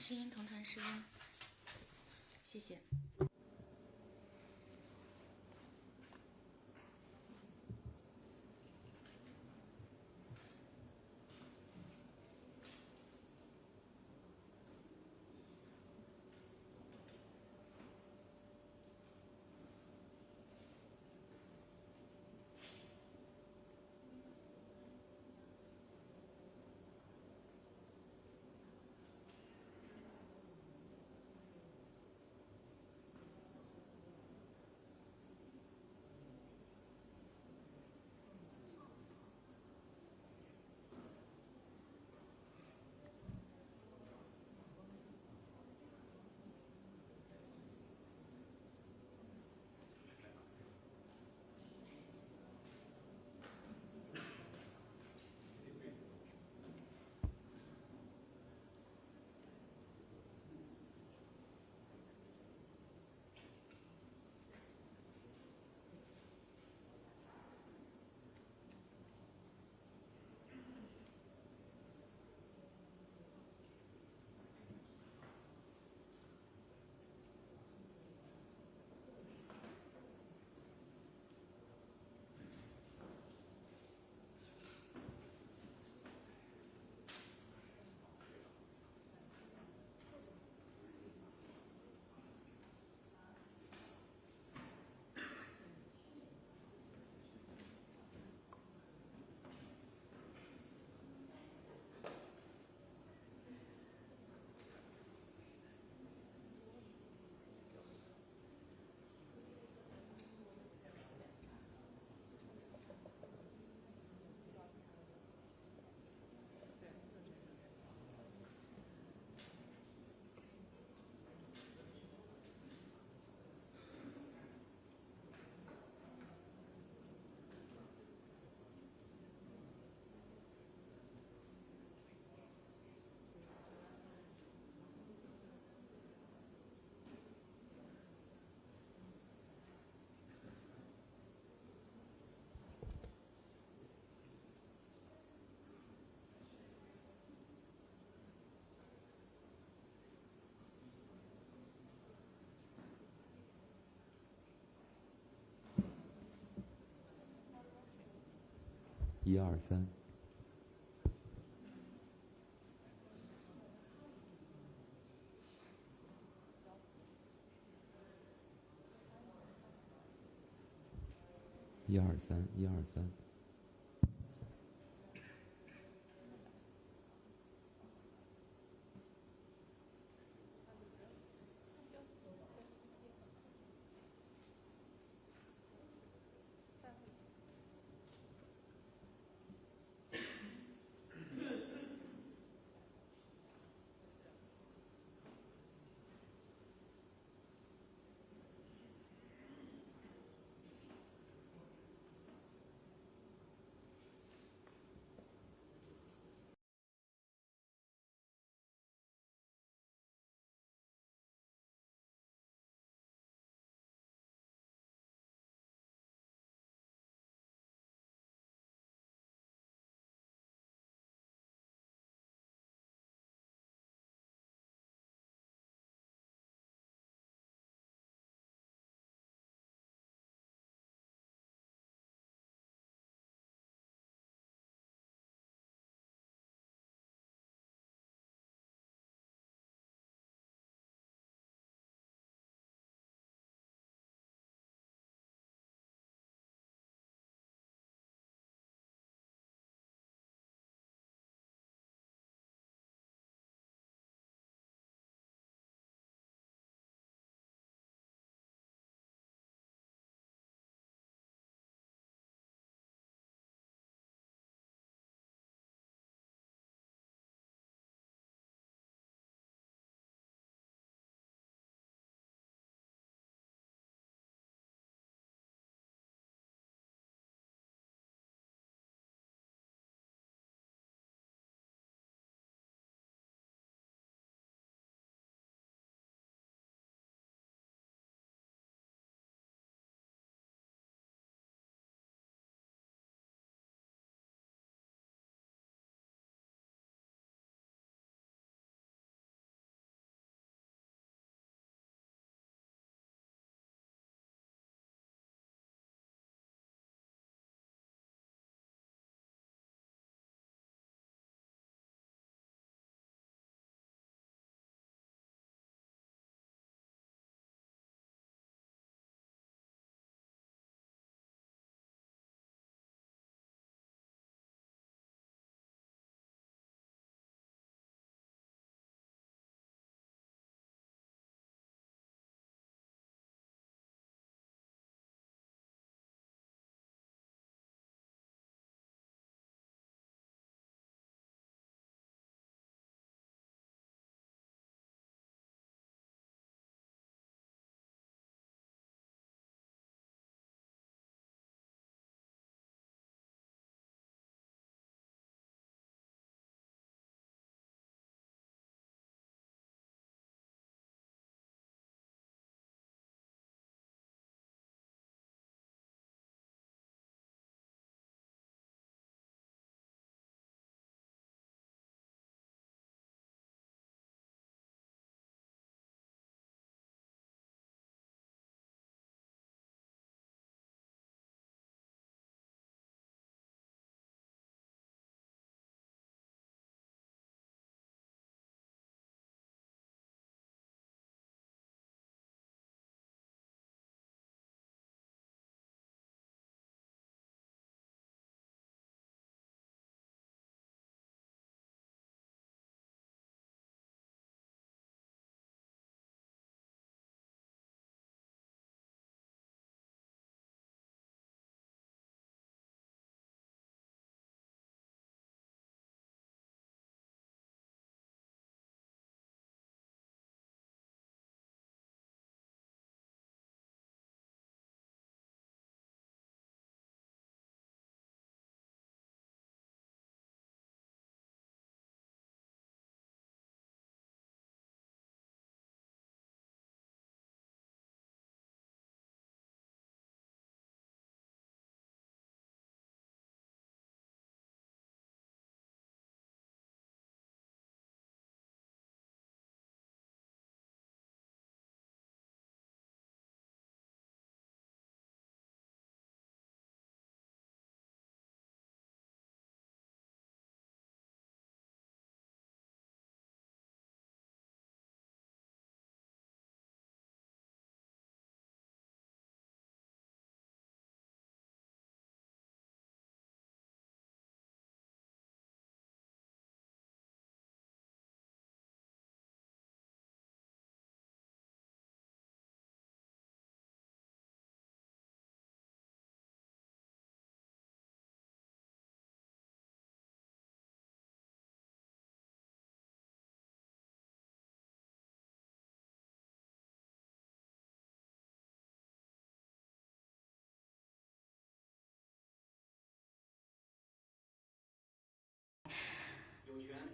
试音，同传试音，谢谢。1、2、3。1、2、3，1、2、3。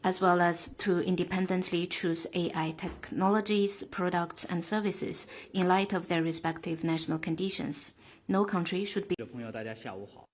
as well as to independently choose AI technologies, products, and services in light of their respective national conditions. No country should be. 朋友，大家下午好。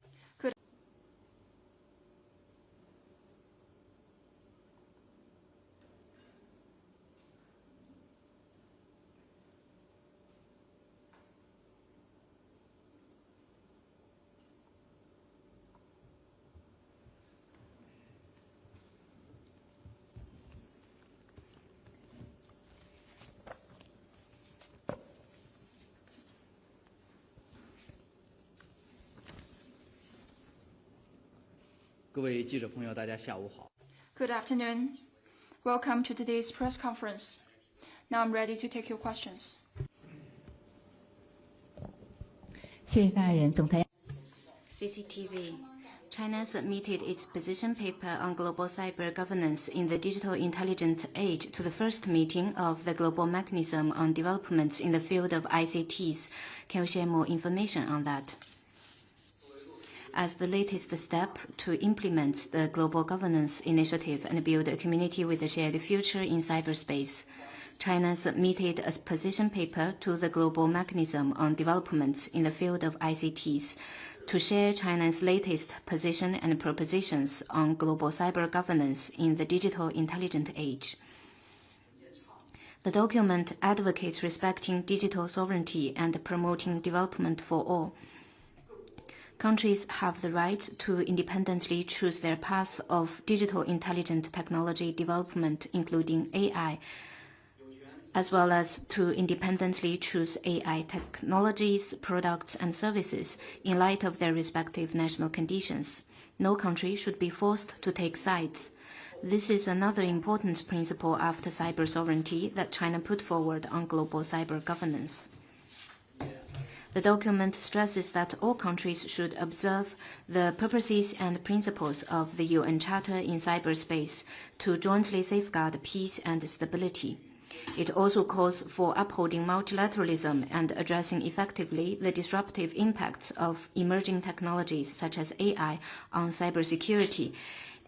各位记者朋友，大家下午好。 Good afternoon. Welcome to today's press conference. Now I'm ready to take your questions. 谢谢发言人，总台。 CCTV. China submitted its position paper on global cyber governance in the digital intelligent age to the first meeting of the global mechanism on developments in the field of ICTs. Can you share more information on that? As the latest step to implement the global governance initiative and build a community with a shared future in cyberspace, China submitted a position paper to the global mechanism on developments in the field of ICTs to share China's latest position and propositions on global cyber governance in the digital intelligent age. The document advocates respecting digital sovereignty and promoting development for all. Countries have the right to independently choose their path of digital intelligent technology development, including AI, as well as to independently choose AI technologies, products, and services in light of their respective national conditions. No country should be forced to take sides. This is another important principle after cyber sovereignty that China put forward on global cyber governance. The document stresses that all countries should observe the purposes and principles of the UN Charter in cyberspace to jointly safeguard peace and stability. It also calls for upholding multilateralism and addressing effectively the disruptive impacts of emerging technologies such as AI on cybersecurity,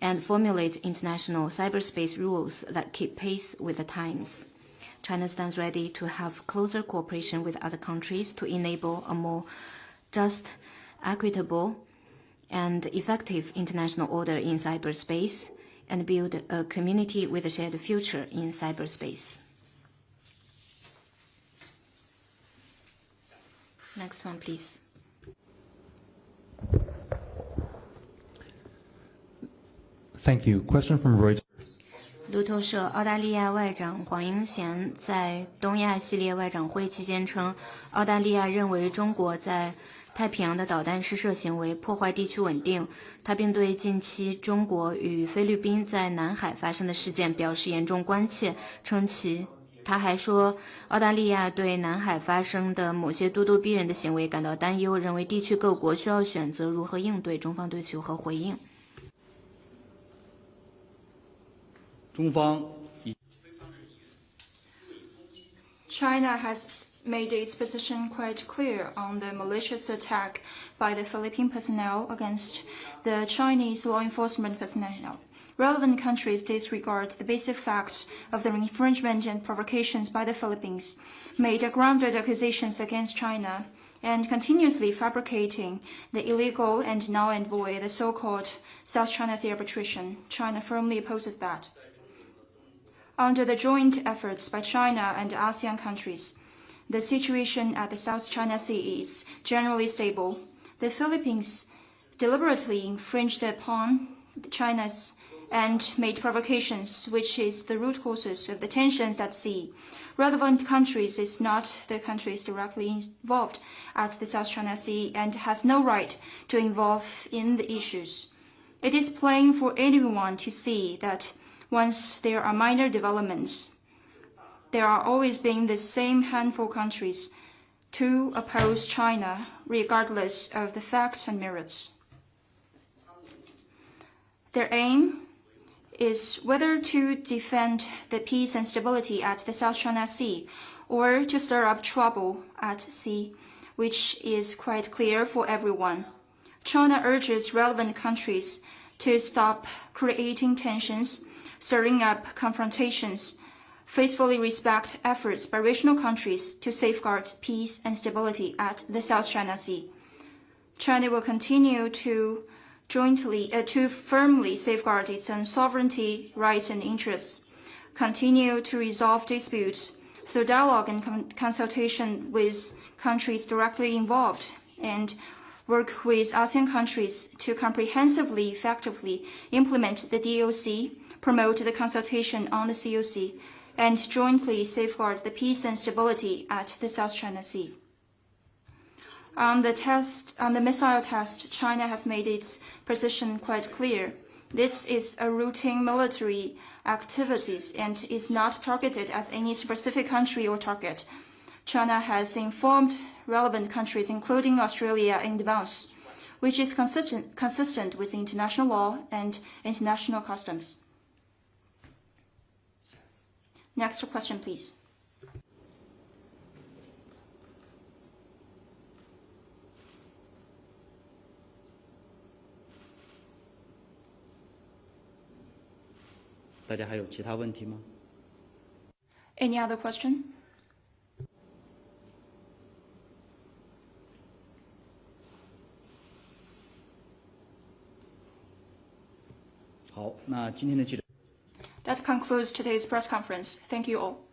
and formulates international cyberspace rules that keep pace with the times. China stands ready to have closer cooperation with other countries to enable a more just, equitable, and effective international order in cyberspace and build a community with a shared future in cyberspace. Next one, please. Thank you. Question from Reuters. 路透社澳大利亚外长黄英贤在东亚系列外长会期间称，澳大利亚认为中国在太平洋的导弹试射行为破坏地区稳定。他并对近期中国与菲律宾在南海发生的事件表示严重关切，他还说，澳大利亚对南海发生的某些咄咄逼人的行为感到担忧，认为地区各国需要选择如何应对，中方对此有何回应？ China has made its position quite clear on the malicious attack by the Philippine personnel against the Chinese law enforcement personnel. Relevant countries disregard the basic facts of the infringement and provocations by the Philippines, made grounded accusations against China, and continuously fabricating the illegal and null and void the so-called South China Sea arbitration. China firmly opposes that. Under the joint efforts by China and ASEAN countries, the situation at the South China Sea is generally stable. The Philippines deliberately infringed upon China's and made provocations, which is the root causes of the tensions at sea. Relevant countries is not the countries directly involved at the South China Sea and has no right to involve in the issues. It is plain for anyone to see that once there are minor developments, there are always been the same handful of countries to oppose China, regardless of the facts and merits. Their aim is whether to defend the peace and stability at the South China Sea or to stir up trouble at sea, which is quite clear for everyone. China urges relevant countries to stop creating tensions stirring up confrontations, faithfully respect efforts by regional countries to safeguard peace and stability at the South China Sea. China will continue to firmly safeguard its own sovereignty, rights, and interests, continue to resolve disputes through dialogue and consultation with countries directly involved, and work with ASEAN countries to comprehensively, effectively implement the DOC, promote the consultation on the COC, and jointly safeguard the peace and stability at the South China Sea. On the missile test, China has made its position quite clear. This is a routine military activities and is not targeted at any specific country or target. China has informed relevant countries, including Australia, in advance, which is consistent with international law and international customs. Next question, please. 大家还有其他问题吗？ Any other question? 好，那今天的记者。 That concludes today's press conference. Thank you all.